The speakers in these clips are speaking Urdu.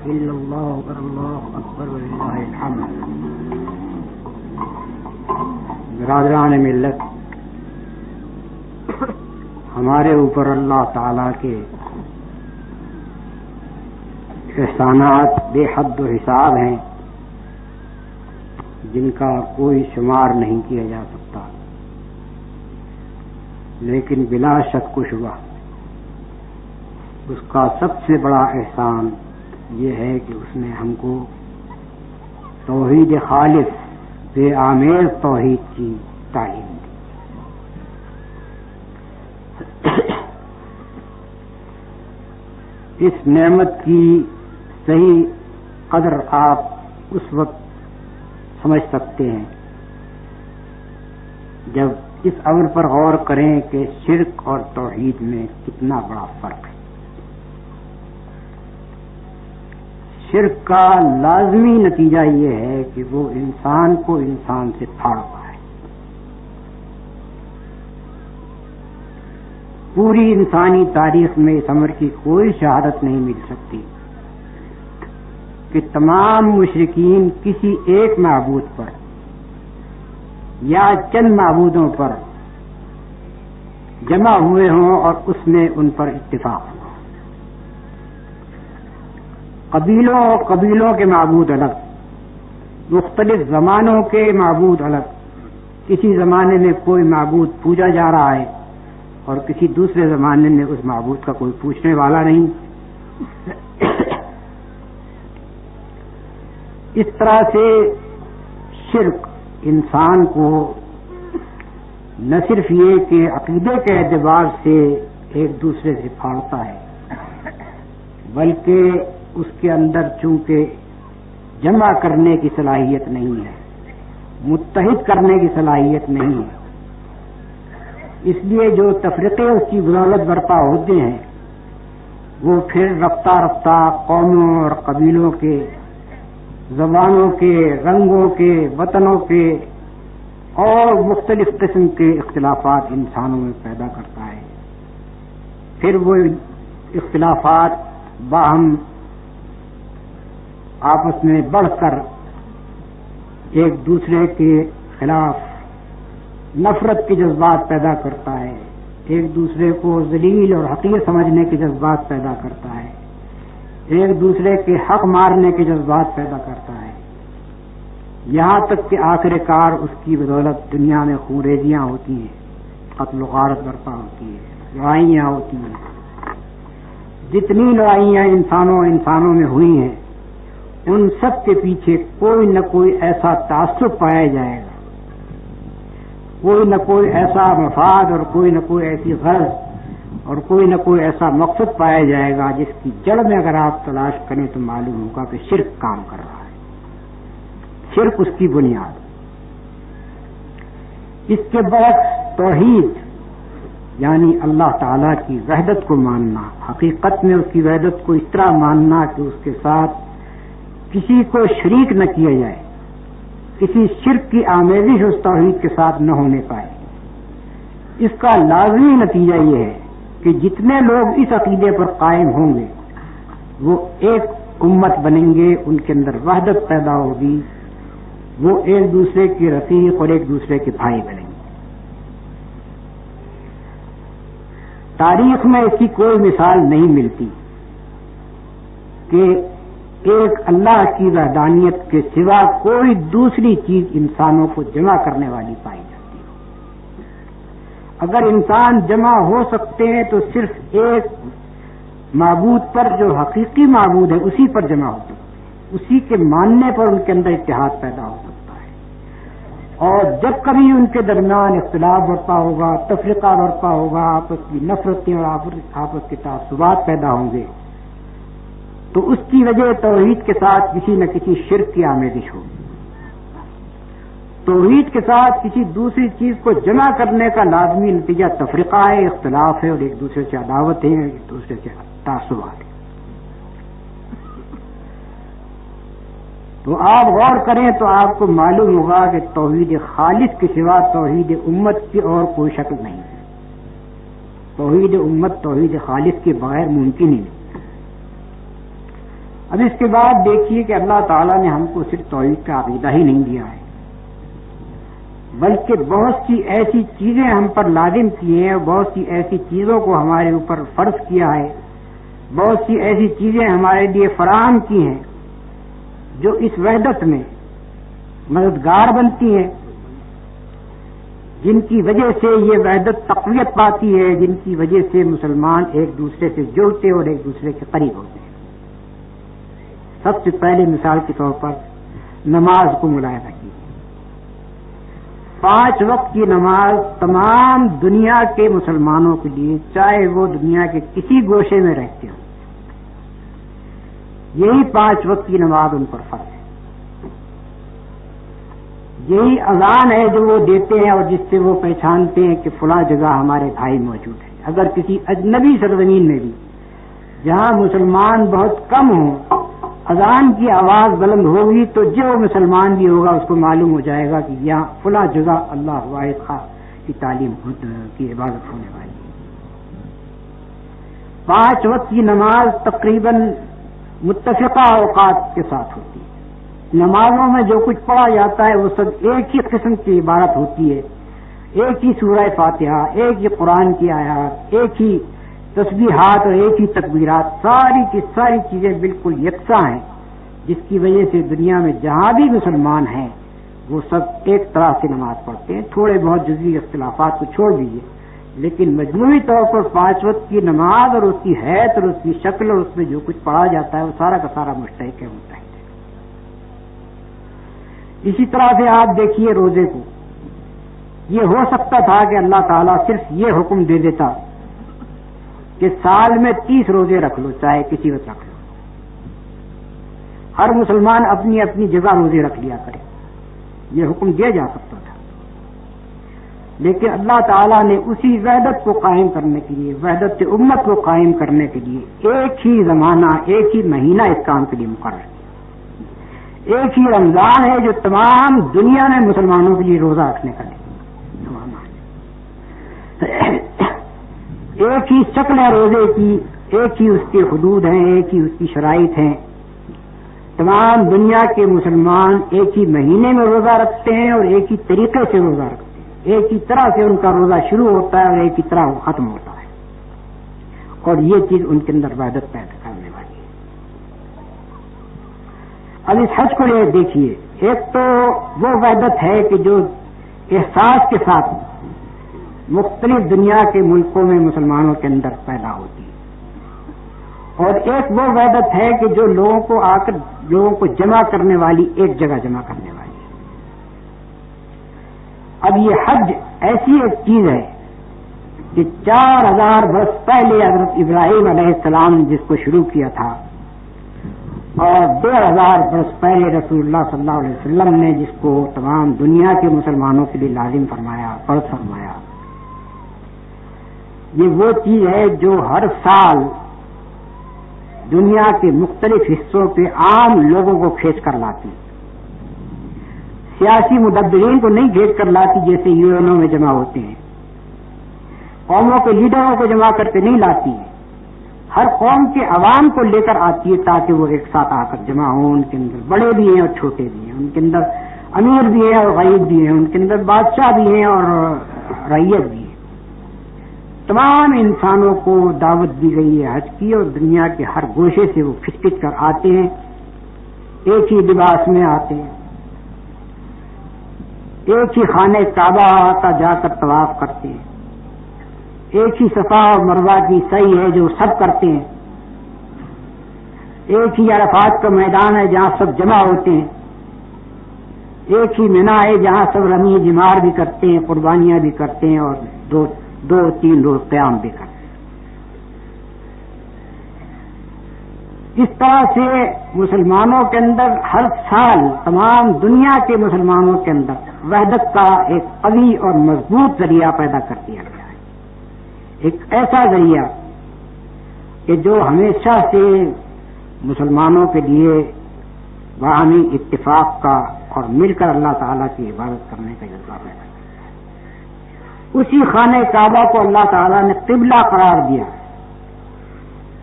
الا اللہ اللہ اکبر وللہ الحمد۔ برادران ملت، ہمارے اوپر اللہ تعالی کے احسانات بے حد و حساب ہیں جن کا کوئی شمار نہیں کیا جا سکتا، لیکن بلا شک و شبہ اس کا سب سے بڑا احسان یہ ہے کہ اس نے ہم کو توحید خالص بے آمیز توحید کی تعلیم دی۔ اس نعمت کی صحیح قدر آپ اس وقت سمجھ سکتے ہیں جب اس امر پر غور کریں کہ شرک اور توحید میں کتنا بڑا فرق ہے۔ شرک کا لازمی نتیجہ یہ ہے کہ وہ انسان کو انسان سے پھاڑتا ہے۔ پوری انسانی تاریخ میں اس امر کی کوئی شہادت نہیں مل سکتی کہ تمام مشرکین کسی ایک معبود پر یا چند معبودوں پر جمع ہوئے ہوں اور اس میں ان پر اتفاق ہو۔ قبیلوں کے معبود الگ، مختلف زمانوں کے معبود الگ، کسی زمانے میں کوئی معبود پوجا جا رہا ہے اور کسی دوسرے زمانے میں اس معبود کا کوئی پوچھنے والا نہیں۔ اس طرح سے شرک انسان کو نہ صرف یہ کہ عقیدے کے اعتبار سے ایک دوسرے سے پھاڑتا ہے، بلکہ اس کے اندر چونکہ جمع کرنے کی صلاحیت نہیں ہے، متحد کرنے کی صلاحیت نہیں ہے، اس لیے جو تفریقے اس کی بدولت برپا ہوتے ہیں وہ پھر رفتہ رفتہ قوموں اور قبیلوں کے، زبانوں کے، رنگوں کے، وطنوں کے اور مختلف قسم کے اختلافات انسانوں میں پیدا کرتا ہے۔ پھر وہ اختلافات باہم آپس میں بڑھ کر ایک دوسرے کے خلاف نفرت کے جذبات پیدا کرتا ہے، ایک دوسرے کو ذلیل اور حقیر سمجھنے کے جذبات پیدا کرتا ہے، ایک دوسرے کے حق مارنے کے جذبات پیدا کرتا ہے، یہاں تک کہ آخر کار اس کی بدولت دنیا میں خونریزیاں ہوتی ہیں، قتل و غارت برپا ہوتی ہے، لڑائیاں ہوتی ہیں۔ جتنی لڑائیاں انسانوں میں ہوئی ہیں ان سب کے پیچھے کوئی نہ کوئی ایسا تعصب پایا جائے گا، کوئی نہ کوئی ایسا مفاد اور کوئی نہ کوئی ایسی غرض اور کوئی نہ کوئی ایسا مقصد پایا جائے گا جس کی جڑ میں اگر آپ تلاش کریں تو معلوم ہوگا کہ شرک کام کر رہا ہے، شرک اس کی بنیاد۔ اس کے برعکس توحید یعنی اللہ تعالی کی وحدت کو ماننا، حقیقت میں اس کی وحدت کو اس طرح ماننا کہ اس کے ساتھ کسی کو شریک نہ کیا جائے، کسی شرک کی آمیزش اس توحید کے ساتھ نہ ہونے پائے۔ اس کا لازمی نتیجہ یہ ہے کہ جتنے لوگ اس عقیدے پر قائم ہوں گے وہ ایک امت بنیں گے، ان کے اندر وحدت پیدا ہوگی، وہ ایک دوسرے کے رفیق اور ایک دوسرے کے بھائی بنیں گے۔ تاریخ میں اس کی کوئی مثال نہیں ملتی کہ ایک اللہ کی وحدانیت کے سوا کوئی دوسری چیز انسانوں کو جمع کرنے والی پائی جاتی ہے۔ اگر انسان جمع ہو سکتے ہیں تو صرف ایک معبود پر جو حقیقی معبود ہے اسی پر جمع ہو سکتے ہیں، اسی کے ماننے پر ان کے اندر اتحاد پیدا ہو سکتا ہے۔ اور جب کبھی ان کے درمیان اختلاف برپا ہوگا، تفرقہ برپا ہوگا، آپس کی نفرتیں اور آپس کے تعصبات پیدا ہوں گے تو اس کی وجہ توحید کے ساتھ کسی نہ کسی شرک کی آمیزش ہوگی۔ توحید کے ساتھ کسی دوسری چیز کو جمع کرنے کا لازمی نتیجہ تفرقہ ہے، اختلاف ہے اور ایک دوسرے سے عداوت ہے، ایک دوسرے سے تعصبات ہے۔ تو آپ غور کریں تو آپ کو معلوم ہوگا کہ توحید خالص کے سوا توحید امت کی اور کوئی شکل نہیں ہے۔ توحید امت توحید خالص کے بغیر ممکن ہی نہیں۔ اب اس کے بعد دیکھیے کہ اللہ تعالیٰ نے ہم کو صرف توحید کا عقیدہ ہی نہیں دیا ہے، بلکہ بہت سی ایسی چیزیں ہم پر لازم کی ہیں اور بہت سی ایسی چیزوں کو ہمارے اوپر فرض کیا ہے، بہت سی ایسی چیزیں ہمارے لیے فراہم کی ہیں جو اس وحدت میں مددگار بنتی ہیں، جن کی وجہ سے یہ وحدت تقویت پاتی ہے، جن کی وجہ سے مسلمان ایک دوسرے سے جڑتے اور ایک دوسرے کے قریب ہوتے ہیں۔ سب سے پہلے مثال کے طور پر نماز کو ملاحظہ کیجیے۔ 5 وقت کی نماز تمام دنیا کے مسلمانوں کے لیے، چاہے وہ دنیا کے کسی گوشے میں رہتے ہوں، یہی 5 وقت کی نماز ان پر فرض ہے۔ یہی اذان ہے جو وہ دیتے ہیں اور جس سے وہ پہچانتے ہیں کہ فلاں جگہ ہمارے بھائی موجود ہیں۔ اگر کسی اجنبی سرزمین میں بھی جہاں مسلمان بہت کم ہوں اذان کی آواز بلند ہوگی تو جو مسلمان بھی ہوگا اس کو معلوم ہو جائے گا کہ یہاں فلاں جگہ اللہ واحد خاص کی تعلیم کی عبادت ہونے والی ہے۔ 5 وقت کی نماز تقریباً متفقہ اوقات کے ساتھ ہوتی ہے۔ نمازوں میں جو کچھ پڑھا جاتا ہے وہ سب ایک ہی قسم کی عبارت ہوتی ہے، ایک ہی سورہ فاتحہ، ایک ہی قرآن کی آیات، ایک ہی تسبیحات اور ایک ہی تکبیرات، ساری کی ساری چیزیں بالکل یکساں ہیں، جس کی وجہ سے دنیا میں جہاں بھی مسلمان ہیں وہ سب ایک طرح سے نماز پڑھتے ہیں۔ تھوڑے بہت جزوی اختلافات کو چھوڑ دیجیے، لیکن مجموعی طور پر 5 وقت کی نماز اور اس کی حیث اور اس کی شکل اور اس میں جو کچھ پڑھا جاتا ہے وہ سارا کا سارا مشترک ہے۔ اسی طرح سے آپ دیکھیے روزے کو، یہ ہو سکتا تھا کہ اللہ تعالیٰ صرف یہ حکم دے دیتا کہ سال میں 30 روزے رکھ لو، چاہے کسی وقت رکھ لو، ہر مسلمان اپنی اپنی جگہ روزے رکھ لیا کرے، یہ حکم دیا جا سکتا تھا۔ لیکن اللہ تعالیٰ نے اسی وحدت کو قائم کرنے کے لیے، وحدت امت کو قائم کرنے کے لیے ایک ہی زمانہ، ایک ہی مہینہ اس کام کے لیے مقرر کیا۔ ایک ہی رمضان ہے جو تمام دنیا میں مسلمانوں کے لیے روزہ رکھنے کا زمانہ ہے۔ ایک ہی شکل ہے روزے کی، ایک ہی اس کے حدود ہیں، ایک ہی اس کی شرائط ہیں۔ تمام دنیا کے مسلمان ایک ہی مہینے میں روزہ رکھتے ہیں اور ایک ہی طریقے سے روزہ رکھتے ہیں، ایک ہی طرح سے ان کا روزہ شروع ہوتا ہے اور ایک ہی طرح وہ ختم ہوتا ہے، اور یہ چیز ان کے اندر وحدت پیدا کرنے والی ہے۔ اب اس حج کو یہ دیکھیے، ایک تو وہ وحدت ہے کہ جو احساس کے ساتھ مختلف دنیا کے ملکوں میں مسلمانوں کے اندر پیدا ہوتی ہے، اور ایک وہ وحدت ہے کہ جو لوگوں کو آ کر لوگوں کو جمع کرنے والی، ایک جگہ جمع کرنے والی ہے۔ اب یہ حج ایسی ایک چیز ہے کہ 4000 برس پہلے حضرت ابراہیم علیہ السلام نے جس کو شروع کیا تھا، اور 2000 برس پہلے رسول اللہ صلی اللہ علیہ وسلم نے جس کو تمام دنیا کے مسلمانوں کے لیے لازم فرمایا، فرض فرمایا، یہ وہ چیز ہے جو ہر سال دنیا کے مختلف حصوں پہ عام لوگوں کو کھینچ کر لاتی، سیاسی مدبرین کو نہیں کھینچ کر لاتی جیسے یونوں میں جمع ہوتے ہیں، قوموں کے لیڈروں کو جمع کر کے نہیں لاتی، ہر قوم کے عوام کو لے کر آتی ہے تاکہ وہ ایک ساتھ آ کر جمع ہوں۔ ان کے اندر بڑے بھی ہیں اور چھوٹے بھی ہیں، ان کے اندر امیر بھی ہیں اور غریب بھی ہیں، ان کے اندر بادشاہ بھی ہیں اور رعیت بھی ہے۔ تمام انسانوں کو دعوت دی گئی ہے حج کی، اور دنیا کے ہر گوشے سے وہ کھچ کھچ کر آتے ہیں، ایک ہی لباس میں آتے ہیں، ایک ہی خانہ کعبہ کا جا کر طواف کرتے ہیں، ایک ہی صفا اور مروہ کی سعی ہے جو سب کرتے ہیں، ایک ہی عرفات کا میدان ہے جہاں سب جمع ہوتے ہیں، ایک ہی منا ہے جہاں سب رمی جمار بھی کرتے ہیں، قربانیاں بھی کرتے ہیں، اور 2-3 روز قیام بھی کرتے ہیں۔ اس طرح سے مسلمانوں کے اندر ہر سال تمام دنیا کے مسلمانوں کے اندر وحدت کا ایک قوی اور مضبوط ذریعہ پیدا کر دیا گیا ہے، ایک ایسا ذریعہ کہ جو ہمیشہ سے مسلمانوں کے لیے باہمی اتفاق کا اور مل کر اللہ تعالیٰ کی عبادت کرنے کا جذبہ پیدا کرتا ہے۔ اسی خانہ کعبہ کو اللہ تعالیٰ نے قبلہ قرار دیا،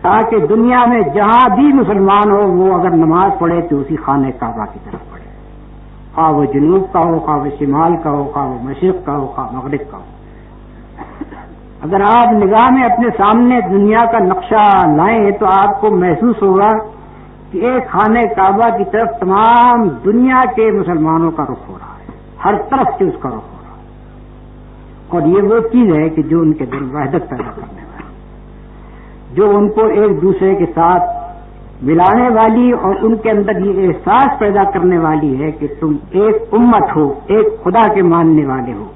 تاکہ دنیا میں جہاں بھی مسلمان ہو وہ اگر نماز پڑھے تو اسی خانہ کعبہ کی طرف پڑھے، خواہ وہ جنوب کا ہو، خواہ وہ شمال کا ہو، خواہ وہ مشرق کا ہو، خواہ مغرب کا ہو۔ اگر آپ نگاہ میں اپنے سامنے دنیا کا نقشہ لائیں تو آپ کو محسوس ہوگا کہ ایک خانہ کعبہ کی طرف تمام دنیا کے مسلمانوں کا رخ ہو رہا ہے، ہر طرف سے اس کا رخ ہو رہا ہے، اور یہ وہ چیز ہے کہ جو ان کے دل وحدت پیدا کرنے والی، جو ان کو ایک دوسرے کے ساتھ ملانے والی اور ان کے اندر یہ احساس پیدا کرنے والی ہے کہ تم ایک امت ہو، ایک خدا کے ماننے والے ہو،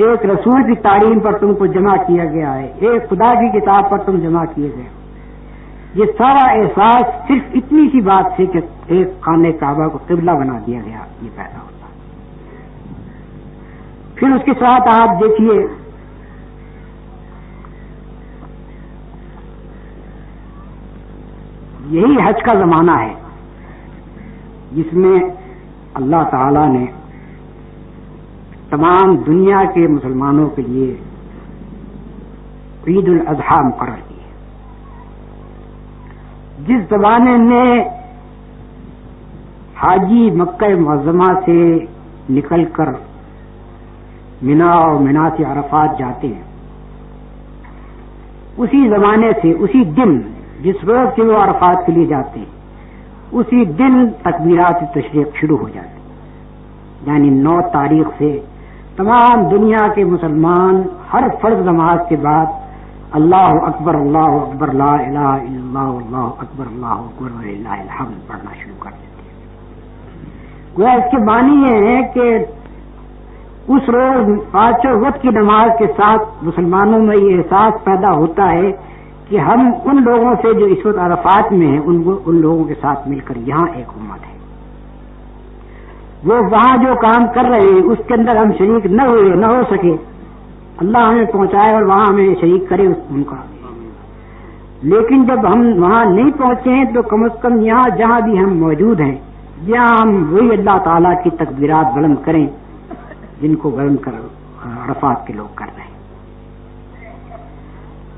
ایک رسول کی تعلیم پر تم کو جمع کیا گیا ہے، ایک خدا کی کتاب پر تم جمع کیے گئے ہو۔ یہ سارا احساس صرف اتنی سی بات سے کہ ایک خانہ کعبہ کو قبلہ بنا دیا گیا، یہ پیدا ہوتا ہے۔ پھر اس کے ساتھ آپ دیکھیے یہی حج کا زمانہ ہے جس میں اللہ تعالی نے تمام دنیا کے مسلمانوں کے لیے عید الاضحیٰ مقرر کی ہے۔ جس زمانے میں حاجی مکہ معظمہ سے نکل کر منا اور منا سے عرفات جاتے ہیں، اسی زمانے سے اسی دن جس روز سے وہ عرفات کے لیے جاتے ہیں اسی دن تکبیرات تشریق شروع ہو جاتی ہیں، یعنی 9 تاریخ سے تمام دنیا کے مسلمان ہر فرض نماز کے بعد اللہ اکبر لا الہ الا اللہ اللہ اکبر وللہ الحمد پڑھنا شروع کر دیتے ہیں۔ گویا اس کے معنی یہ ہے کہ اس روز 5 وقت کی نماز کے ساتھ مسلمانوں میں یہ احساس پیدا ہوتا ہے کہ ہم ان لوگوں سے جو اس وقت عرفات میں ہیں ان لوگوں کے ساتھ مل کر یہاں ایک امت ہے، وہ وہاں جو کام کر رہے ہیں اس کے اندر ہم شریک نہ ہوئے نہ ہو سکے، اللہ ہمیں پہنچائے اور وہاں ہمیں شریک کرے ان کا، لیکن جب ہم وہاں نہیں پہنچے ہیں تو کم از کم یہاں جہاں بھی ہم موجود ہیں یہاں ہم وہی اللہ تعالیٰ کی تکبیرات بلند کریں جن کو بلند کر عرفات کے لوگ کر رہے ہیں۔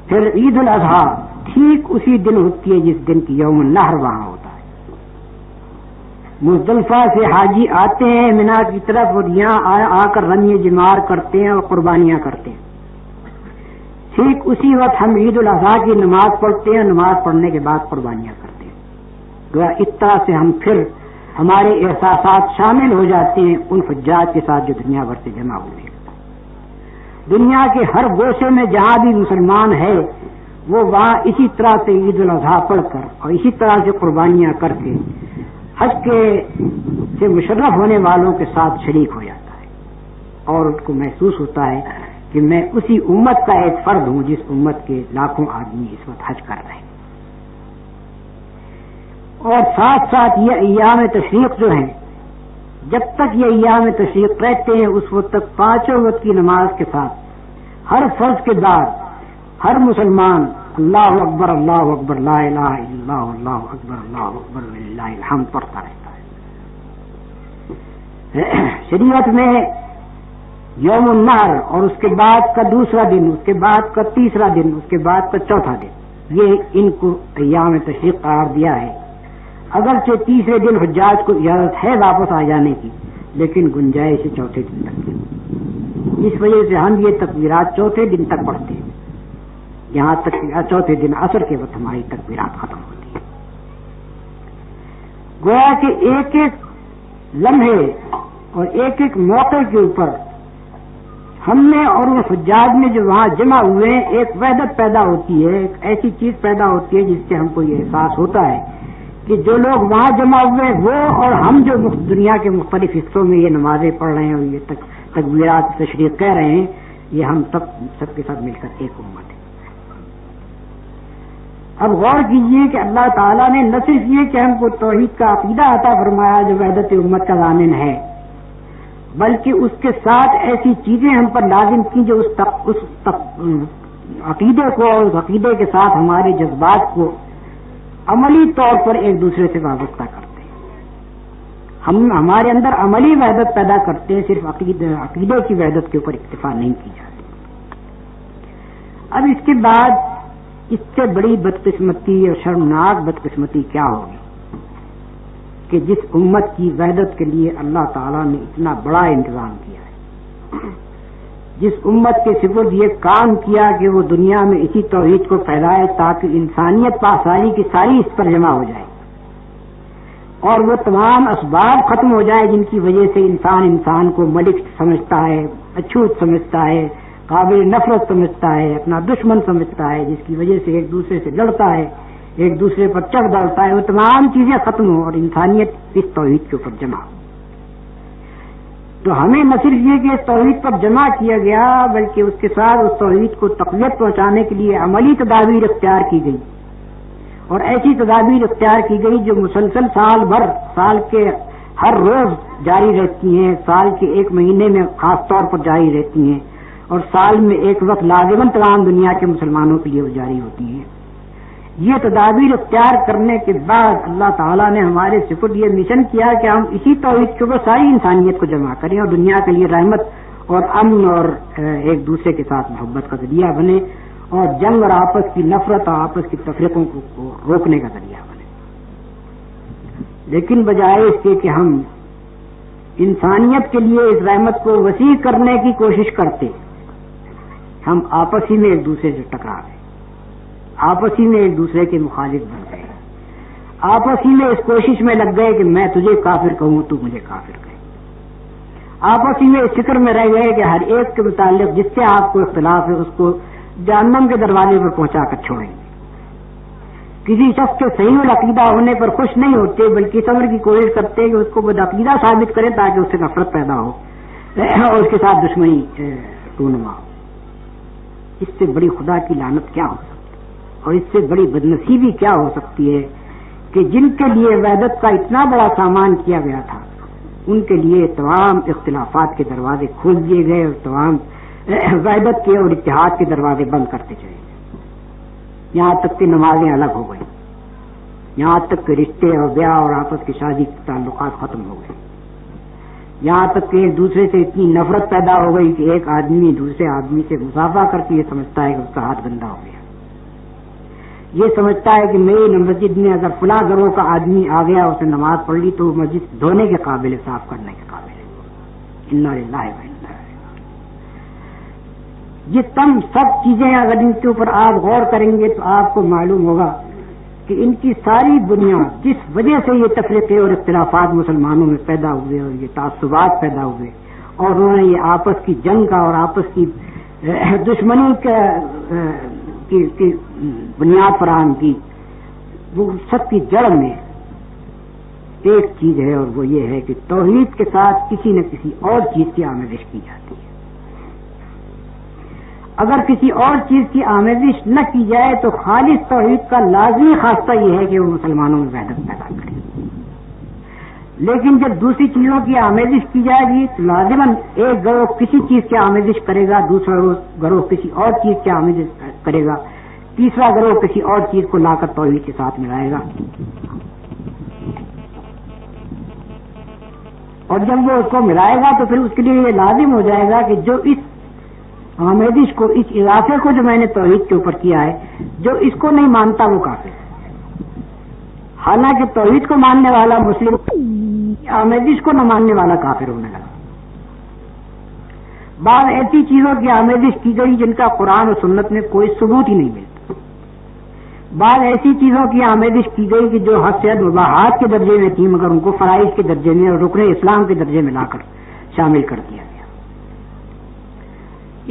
پھر عید الاضحیٰ ٹھیک اسی دن ہوتی ہے جس دن کی یوم النحر وہاں ہوتا ہے۔ مزدلفہ سے حاجی آتے ہیں منا کی طرف اور یہاں آ کر رمی جمار کرتے ہیں اور قربانیاں کرتے ہیں۔ ٹھیک اسی وقت ہم عید الاضحیٰ کی نماز پڑھتے ہیں، نماز پڑھنے کے بعد قربانیاں کرتے ہیں۔ گویا اس طرح سے ہم پھر ہمارے احساسات شامل ہو جاتے ہیں ان حجاج کے ساتھ جو دنیا بھر سے جمع ہوئے ہیں۔ دنیا کے ہر گوشے میں جہاں بھی مسلمان ہے وہ وہاں اسی طرح سے عید الاضحیٰ پڑھ کر اور اسی طرح سے قربانیاں کر کے حج کے سے مشرف ہونے والوں کے ساتھ شریک ہو جاتا ہے، اور اس کو محسوس ہوتا ہے کہ میں اسی امت کا ایک فرد ہوں جس امت کے لاکھوں آدمی اس وقت حج کر رہے ہیں۔ اور ساتھ ساتھ یہ ایام تشریق جو ہیں جب تک یہ ایام تشریق رہتے ہیں اس وقت تک 5 وقت کی نماز کے ساتھ ہر فرض کے بعد ہر مسلمان اللہ اکبر لا الہ الا اللہ اللہ اکبر وللہ الحمد پڑھتا رہتا ہے۔ شریعت میں یوم النحر اور اس کے بعد کا دوسرا دن، اس کے بعد کا تیسرا دن، اس کے بعد کا چوتھا دن، یہ ان کو ایام تشریق قرار دیا ہے۔ اگرچہ تیسرے دن حجاج کو اجازت ہے واپس آ جانے کی، لیکن گنجائش ہے چوتھے دن تک کی۔ اس وجہ سے ہم یہ تکبیرات چوتھے دن تک پڑھتے ہیں، یہاں تک چوتھے دن عصر کے وقت ہماری تکبیرات ختم ہوتی ہیں۔ گویا کہ ایک ایک لمحے اور ایک ایک موقع کے اوپر ہم نے اور وہ حجاج میں جو وہاں جمع ہوئے ہیں ایک وحدت پیدا ہوتی ہے، ایک ایسی چیز پیدا ہوتی ہے جس سے ہم کو یہ احساس ہوتا ہے کہ جو لوگ وہاں جمع ہوئے وہ اور ہم جو دنیا کے مختلف حصوں میں یہ نمازیں پڑھ رہے ہیں اور یہ تکبیرات تشریق کہہ رہے ہیں، یہ ہم سب کے ساتھ مل کر ایک امت ہے۔ اب غور کیجئے کہ اللہ تعالیٰ نے نہ صرف یہ کہ ہم کو توحید کا عقیدہ عطا فرمایا جو وحدت امت کا ضامن ہے، بلکہ اس کے ساتھ ایسی چیزیں ہم پر لازم کی جو اس عقیدے کو اور اس عقیدے کے ساتھ ہمارے جذبات کو عملی طور پر ایک دوسرے سے وابستہ کرتے ہیں۔ ہم ہمارے اندر عملی وحدت پیدا کرتے ہیں، صرف عقیدے کی وحدت کے اوپر اکتفا نہیں کی جاتی۔ اب اس کے بعد اس سے بڑی بدقسمتی اور شرمناک بدقسمتی کیا ہوگی کہ جس امت کی وحدت کے لیے اللہ تعالیٰ نے اتنا بڑا انتظام کیا ہے، جس امت کے سپرد یہ کام کیا کہ وہ دنیا میں اسی توحید کو پھیلائے تاکہ انسانیت پاساری کی ساری اس پر جمع ہو جائے اور وہ تمام اسباب ختم ہو جائے جن کی وجہ سے انسان کو ملک سمجھتا ہے، اچھوت سمجھتا ہے، قابل نفرت سمجھتا ہے، اپنا دشمن سمجھتا ہے، جس کی وجہ سے ایک دوسرے سے لڑتا ہے، ایک دوسرے پر چڑھ ڈالتا ہے، وہ تمام چیزیں ختم ہوں اور انسانیت اس توحید کے اوپر جمع ہو۔ تو ہمیں نہ صرف یہ کہ اس توحید پر جمع کیا گیا بلکہ اس کے ساتھ اس توحید کو تقویت پہنچانے کے لیے عملی تدابیر اختیار کی گئی اور ایسی تدابیر اختیار کی گئی جو مسلسل سال بھر، سال کے ہر روز جاری رہتی ہیں، سال کے ایک مہینے میں خاص طور پر جاری رہتی ہیں اور سال میں ایک وقت لازماً تمام دنیا کے مسلمانوں کے لیے وہ جاری ہوتی ہیں۔ یہ تدابیر اختیار کرنے کے بعد اللہ تعالیٰ نے ہمارے سپرد یہ مشن کیا کہ ہم اسی توحید کے اوپر ساری انسانیت کو جمع کریں اور دنیا کے لیے رحمت اور امن اور ایک دوسرے کے ساتھ محبت کا ذریعہ بنے اور جنگ اور آپس کی نفرت اور آپس کی تفریقوں کو روکنے کا ذریعہ بنے۔ لیکن بجائے اس کے کہ ہم انسانیت کے لیے اس رحمت کو وسیع کرنے کی کوشش کرتے، ہم آپس ہی میں ایک دوسرے سے ٹکرا گئے، آپس ہی میں ایک دوسرے کے مخالف بن گئے، آپس ہی میں اس کوشش میں لگ گئے کہ میں تجھے کافر کہوں تو مجھے کافر کہے، آپس ہی میں اس فکر میں رہ گئے کہ ہر ایک کے متعلق جس سے آپ کو اختلاف ہے اس کو جہنم کے دروازے پر پہنچا کر چھوڑیں گے۔ کسی شخص کے صحیح العقیدہ ہونے پر خوش نہیں ہوتے بلکہ صبر کی کوشش کرتے کہ اس کو بدعقیدہ ثابت کرے تاکہ اس سے نفرت پیدا ہو اور اس کے ساتھ دشمنی رونما ہو۔ اس سے بڑی خدا کی لعنت کیا ہو سکتی ہے اور اس سے بڑی بدنصیبی کیا ہو سکتی ہے کہ جن کے لیے وحدت کا اتنا بڑا سامان کیا گیا تھا ان کے لیے تمام اختلافات کے دروازے کھول دیے گئے اور تمام وحدت کے اور اتحاد کے دروازے بند کرتے چلے گئے، یہاں تک کہ نمازیں الگ ہو گئی، یہاں تک کہ رشتے اور بیاہ اور آپس کی شادی کے تعلقات ختم ہو گئے، یہاں تک کہ ایک دوسرے سے اتنی نفرت پیدا ہو گئی کہ ایک آدمی دوسرے آدمی سے مصافحہ کر کے یہ سمجھتا ہے کہ اس کا ہاتھ گندا ہو گیا، یہ سمجھتا ہے کہ میری مسجد میں اگر فلاں گروہ کا آدمی آ گیا اس نے نماز پڑھ لی تو وہ مسجد دھونے کے قابل ہے، صاف کرنے کے قابل ہے۔ انا للہ و انا الیہ۔ یہ تم سب چیزیں اگر ان کے اوپر آپ غور کریں گے تو آپ کو معلوم ہوگا کہ ان کی ساری بنیاد جس وجہ سے یہ تفریقے اور اختلافات مسلمانوں میں پیدا ہوئے اور یہ تعصبات پیدا ہوئے اور انہوں نے یہ آپس کی جنگ کا اور آپس کی دشمنی کی بنیاد فراہم کی، وہ سب کی جڑ میں ایک چیز ہے اور وہ یہ ہے کہ توحید کے ساتھ کسی نہ کسی اور چیز کی آمیزش کی جاتی ہے۔ اگر کسی اور چیز کی آمیزش نہ کی جائے تو خالص توحید کا لازمی خاصہ یہ ہے کہ وہ مسلمانوں میں وحدت پیدا کرے، لیکن جب دوسری چیزوں کی آمیزش کی جائے گی تو لازماً ایک گروہ کسی چیز کی آمیزش کرے گا، دوسرا گروہ کسی اور چیز کی آمیزش کرے گا، تیسرا گروہ کسی اور چیز کو لا کر توحید کے ساتھ ملائے گا، اور جب وہ اس کو ملائے گا تو پھر اس کے لیے یہ لازم ہو جائے گا کہ جو اس آمیزش کو، اس اضافے کو جو میں نے توحید کے اوپر کیا ہے، جو اس کو نہیں مانتا وہ کافر ہے۔ حالانکہ توحید کو ماننے والا مسلم آمیزش کو نہ ماننے والا کافر ہونے لگا۔ بعض ایسی چیزوں کی آمیزش کی گئی جن کا قرآن اور سنت میں کوئی ثبوت ہی نہیں ملتا، بعض ایسی چیزوں کی آمیزش کی گئی کہ جو حد سے حد مباحات کے درجے میں تھی مگر ان کو فرائض کے درجے میں اور رکن اسلام کے درجے میں لا کر شامل کر دیا گیا۔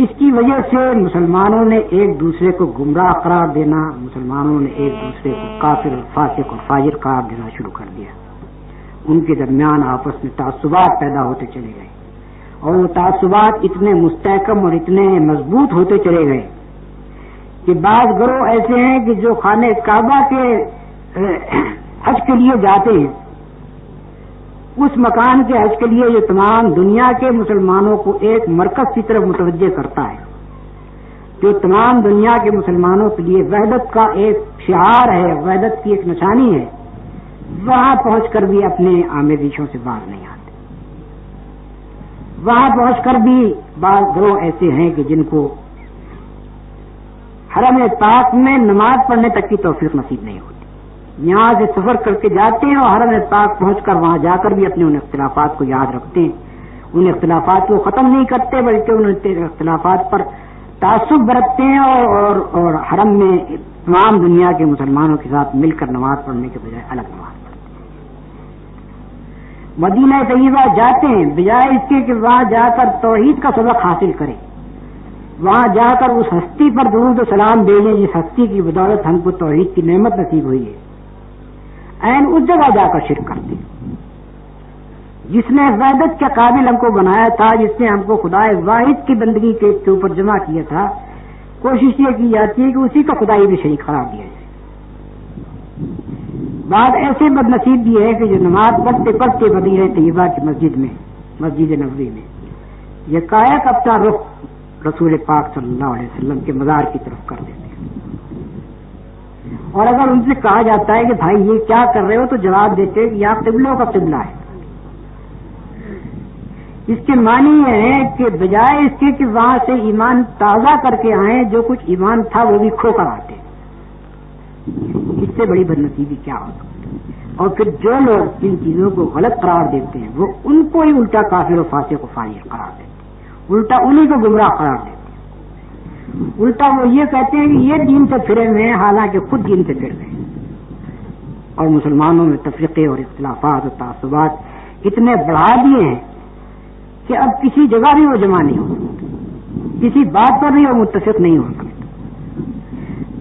اس کی وجہ سے مسلمانوں نے ایک دوسرے کو گمراہ قرار دینا، مسلمانوں نے ایک دوسرے کو کافر اور فاسق اور فاجر قرار دینا شروع کر دیا، ان کے درمیان آپس میں تعصبات پیدا ہوتے چلے گئے اور وہ تعصبات اتنے مستحکم اور اتنے مضبوط ہوتے چلے گئے کہ بعض گروہ ایسے ہیں کہ جو خانہ کعبہ کے حج کے لیے جاتے ہیں، اس مکان کے حج کے لیے جو تمام دنیا کے مسلمانوں کو ایک مرکز کی طرف متوجہ کرتا ہے، جو تمام دنیا کے مسلمانوں کے لیے وحدت کا ایک شعار ہے، وحدت کی ایک نشانی ہے، وہاں پہنچ کر بھی اپنے آمیزشوں سے باز نہیں آتے، وہاں پہنچ کر بھی بعض گروہ ایسے ہیں کہ جن کو حرم پاک میں نماز پڑھنے تک کی توفیق نصیب نہیں ہوتی. یہاں سے سفر کر کے جاتے ہیں اور حرم پاک پہنچ کر وہاں جا کر بھی اپنے ان اختلافات کو یاد رکھتے ہیں, ان اختلافات کو ختم نہیں کرتے بلکہ ان اختلافات پر تعصب برتتے ہیں اور حرم میں تمام دنیا کے مسلمانوں کے ساتھ مل کر نماز پڑھنے کے بجائے الگ نماز پڑھتے ہیں. مدینہ طیبہ جاتے ہیں بجائے اس کے کہ وہاں جا کر توحید کا سبق حاصل کریں, وہاں جا کر اس ہستی پر درود و سلام بھیجیں جس ہستی کی بدولت ہم کو توحید کی نعمت نصیب ہوئی ہے, عین اس جگہ جا کر شرک کرتے ہیں. جس نے عبادت کے قابل ہم کو بنایا تھا, جس نے ہم کو خدا واحد کی بندگی کے اوپر جمع کیا تھا, کوشش یہ کی جاتی ہے کہ اسی کا خدائی بھی شریک قرار دیا جائے. بعد ایسے بد نصیب بھی ہے کہ جو نماز پڑھتے پڑھتے مدینہ طیبہ کی مسجد میں, مسجد نبوی میں, یہ کائک اپنا رخ رسول پاک صلی اللہ علیہ وسلم کے مزار کی طرف کر دیتے ہیں. اور اگر ان سے کہا جاتا ہے کہ بھائی یہ کیا کر رہے ہو, تو جواب دیتے کہ یہ قبلوں کا قبلہ ہے. اس کے معنی یہ ہے کہ بجائے اس کے کہ وہاں سے ایمان تازہ کر کے آئیں, جو کچھ ایمان تھا وہ بھی کھو کر آتے. اس سے بڑی بدنصیبی کیا ہو سکتی ہے. اور پھر جو لوگ جن چیزوں کو غلط قرار دیتے ہیں وہ ان کو ہی الٹا کافر و فاسق و فاجر قرار دیتے ہیں, الٹا انہی کو گمراہ قرار دیتے ہیں. الٹا وہ یہ کہتے ہیں کہ یہ دین سے پھرے ہوئے ہیں, حالانکہ خود دین سے پھر گئے. اور مسلمانوں میں تفریقے اور اختلافات اور تعصبات اتنے بڑھا دیے ہیں کہ اب کسی جگہ بھی وہ جمع نہیں ہو سکتے, کسی بات پر بھی وہ متفق نہیں ہو سکتے.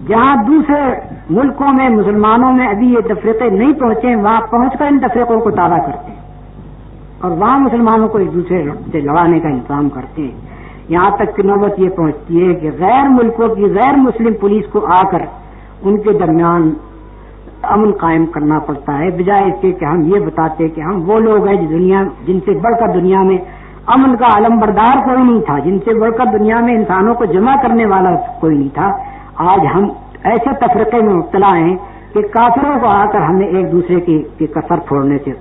جہاں دوسرے ملکوں میں مسلمانوں میں ابھی یہ تفریقے نہیں پہنچے, وہاں پہنچ کر ان تفریقوں کو تازہ کرتے ہیں اور وہاں مسلمانوں کو ایک دوسرے سے لڑانے کا انتظام کرتے ہیں. یہاں تک کہ نوبت یہ پہنچتی ہے کہ غیر ملکوں کی غیر مسلم پولیس کو آ کر ان کے درمیان امن قائم کرنا پڑتا ہے, بجائے اس کے کہ ہم یہ بتاتے کہ ہم وہ لوگ ہیں جن سے بڑھ کر دنیا میں امن کا علم بردار کوئی نہیں تھا, جن سے بڑھ کر دنیا میں انسانوں کو جمع کرنے والا کوئی نہیں تھا. آج ہم ایسے تفرقے میں مبتلا ہیں کہ کافروں کو آ کر ہمیں ایک دوسرے کی کسر پھوڑنے سے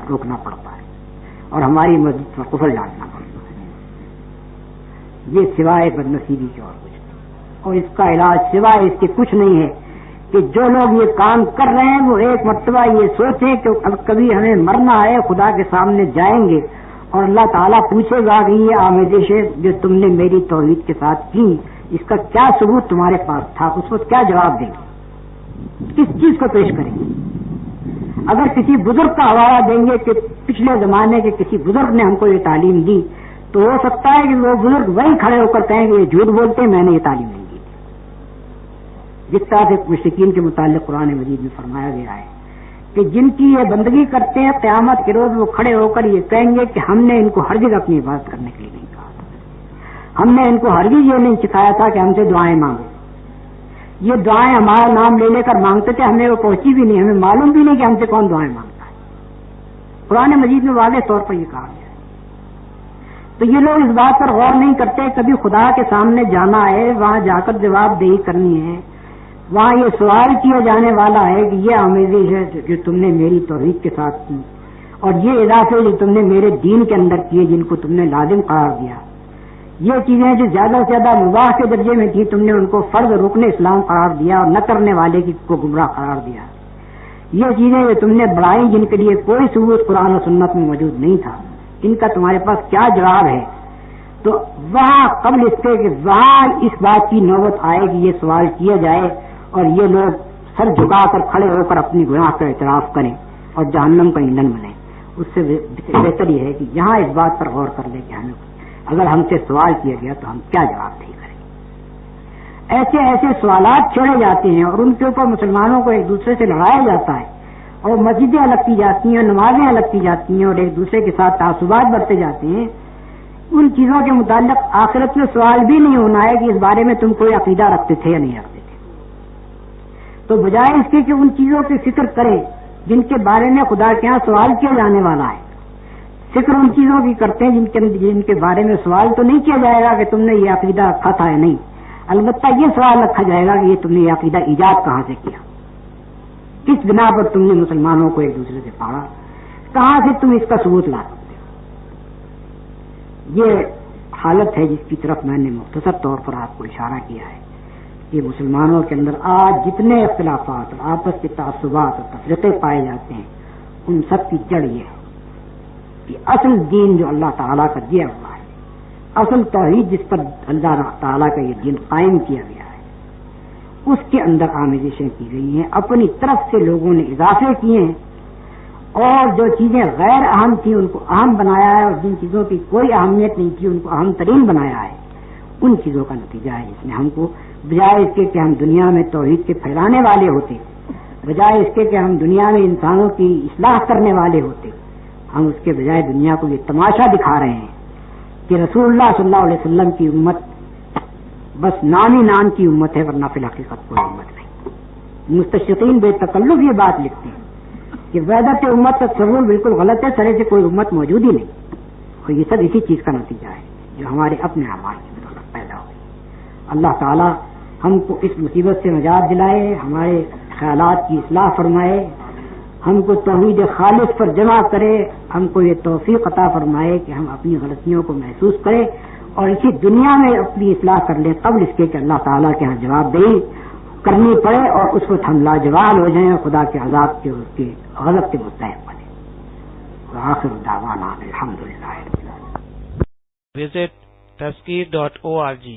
روکنا پڑتا ہے اور ہماری مسجد پر کفر ڈالنا پڑتا ہے. یہ سوائے بدنصیبی کے اور کچھ نہیں, اور اس کا علاج سوائے اس کے کچھ نہیں ہے کہ جو لوگ یہ کام کر رہے ہیں وہ ایک مرتبہ یہ سوچیں کہ اب کبھی ہمیں مرنا ہے, خدا کے سامنے جائیں گے اور اللہ تعالیٰ پوچھے گا کہ یہ آمیزشیں جو تم نے میری توحید کے ساتھ کی, اس کا کیا ثبوت تمہارے پاس تھا, اس وقت کیا جواب دیں گے, کس چیز کو پیش کریں گے. اگر کسی بزرگ کا حوالہ دیں گے کہ پچھلے زمانے کے کسی بزرگ نے ہم کو یہ تعلیم دی, تو ہو سکتا ہے کہ وہ بزرگ وہیں کھڑے ہو کر کہیں کہ یہ جھوٹ بولتے ہیں, میں نے یہ تعلیم نہیں دی. جس طرح سے مشرکین کے متعلق قرآن مجید میں فرمایا گیا ہے کہ جن کی یہ بندگی کرتے ہیں قیامت کے روز وہ کھڑے ہو کر یہ کہیں گے کہ ہم نے ان کو ہرگز اپنی عبادت کرنے کے لیے نہیں کہا تھا, ہم نے ان کو ہرگز یہ نہیں سکھایا تھا کہ ہم سے دعائیں مانگو. یہ دعائیں ہمارا نام لے لے کر مانگتے تھے, ہمیں وہ پہنچی بھی نہیں, ہمیں معلوم بھی نہیں کہ ہم سے کون دعائیں مانگتا ہے. قرآن مجید میں واضح طور پر یہ کہا گیا ہے. تو یہ لوگ اس بات پر غور نہیں کرتے, کبھی خدا کے سامنے جانا ہے, وہاں جا کر جواب دہی کرنی ہے, وہاں یہ سوال کیا جانے والا ہے کہ یہ آمیزش ہے جو تم نے میری توحید کے ساتھ کی, اور یہ اضافے جو تم نے میرے دین کے اندر کیے جن کو تم نے لازم قرار دیا, یہ چیزیں جو زیادہ سے زیادہ مباح کے درجے میں تھی تم نے ان کو فرض رکن اسلام قرار دیا اور نہ کرنے والے کو گمراہ قرار دیا. یہ چیزیں جو تم نے بڑھائی جن کے لیے کوئی ثبوت قرآن و سنت میں موجود نہیں تھا, ان کا تمہارے پاس کیا جواب ہے. تو وہاں قبل اس کے کہ وہاں اس بات کی نوبت آئے کہ یہ سوال کیا جائے اور یہ لوگ سر جھکا کر کھڑے ہو کر اپنی گناہ کا اعتراف کریں اور جہنم کا ایندھن بنیں, اس سے بہتر یہ ہے کہ یہاں اس بات پر غور کر لیں کہ ہمیں اگر ہم سے سوال کیا گیا تو ہم کیا جواب نہیں کریں گے. ایسے ایسے سوالات چھوڑے جاتے ہیں اور ان کے اوپر مسلمانوں کو ایک دوسرے سے لڑایا جاتا ہے, اور مسجدیں الگ کی جاتی ہیں, نمازیں الگ کی جاتی ہیں, اور ایک دوسرے کے ساتھ تعصبات بڑھتے جاتے ہیں. ان چیزوں کے متعلق آخرت میں سوال بھی نہیں ہونا ہے کہ اس بارے میں تم کوئی عقیدہ رکھتے تھے یا نہیں رکھتے تھے. تو بجائے اس کے کہ ان چیزوں کی فکر کریں جن کے بارے میں خدا کے یہاں سوال کیا جانے والا ہے, فکر ان چیزوں کی کرتے ہیں جن کے بارے میں سوال تو نہیں کیا جائے گا کہ تم نے یہ عقیدہ رکھا تھا یا نہیں, البتہ یہ سوال رکھا جائے گا کہ یہ تم نے یہ عقیدہ ایجاد کہاں سے کیا, کس بنا پر تم نے مسلمانوں کو ایک دوسرے سے پاڑا, کہاں سے تم اس کا ثبوت لا سکتے ہو. یہ حالت ہے جس کی طرف میں نے مختصر طور پر آپ کو اشارہ کیا ہے یہ مسلمانوں کے اندر آج جتنے اختلافات اور آپس کے تعصبات اور تفریقے پائے جاتے ہیں ان سب کی جڑ یہ ہے کہ اصل دین جو اللہ تعالیٰ کا دیا ہوا ہے، اصل توحید جس پر اللہ تعالیٰ کا یہ دین قائم کیا گیا ہے، اس کے اندر آمیزشیں کی گئی ہیں، اپنی طرف سے لوگوں نے اضافے کیے ہیں، اور جو چیزیں غیر اہم تھیں ان کو اہم بنایا ہے، اور جن چیزوں کی کوئی اہمیت نہیں تھی ان کو اہم ترین بنایا ہے۔ ان چیزوں کا نتیجہ ہے جس نے ہم کو بجائے اس کے کہ ہم دنیا میں توحید کے پھیلانے والے ہوتے، بجائے اس کے کہ ہم دنیا میں انسانوں کی اصلاح کرنے والے ہوتے، ہم اس کے بجائے دنیا کو یہ تماشا دکھا رہے ہیں کہ رسول اللہ صلی اللہ علیہ وسلم کی امت بس نام ہی نام کی امت ہے، ورنہ فی الحقیقت کوئی امت نہیں۔ مستشرقین بے تکلف یہ بات لکھتے ہیں کہ وحدت امت کا تصور بالکل غلط ہے، سرے سے کوئی امت موجود ہی نہیں، اور یہ سب اسی چیز کا نتیجہ ہے جو ہمارے اپنے اعمال کی بدولت پیدا ہوئی۔ اللہ تعالی ہم کو اس مصیبت سے نجات دلائے، ہمارے خیالات کی اصلاح فرمائے، ہم کو توحید خالص پر جمع کرے، ہم کو یہ توفیق عطا فرمائے کہ ہم اپنی غلطیوں کو محسوس کریں اور اسی دنیا میں اپنی اصلاح کر لیں قبل اس کے کہ اللہ تعالیٰ کے ہاں جواب دہی کرنی پڑے اور اس وقت ہم لاجواب ہو جائیں اور خدا کے عذاب کے اس کے غضب کے مستحق بنے۔ وآخر دعوانا الحمدللہ۔ Visit tazkir.org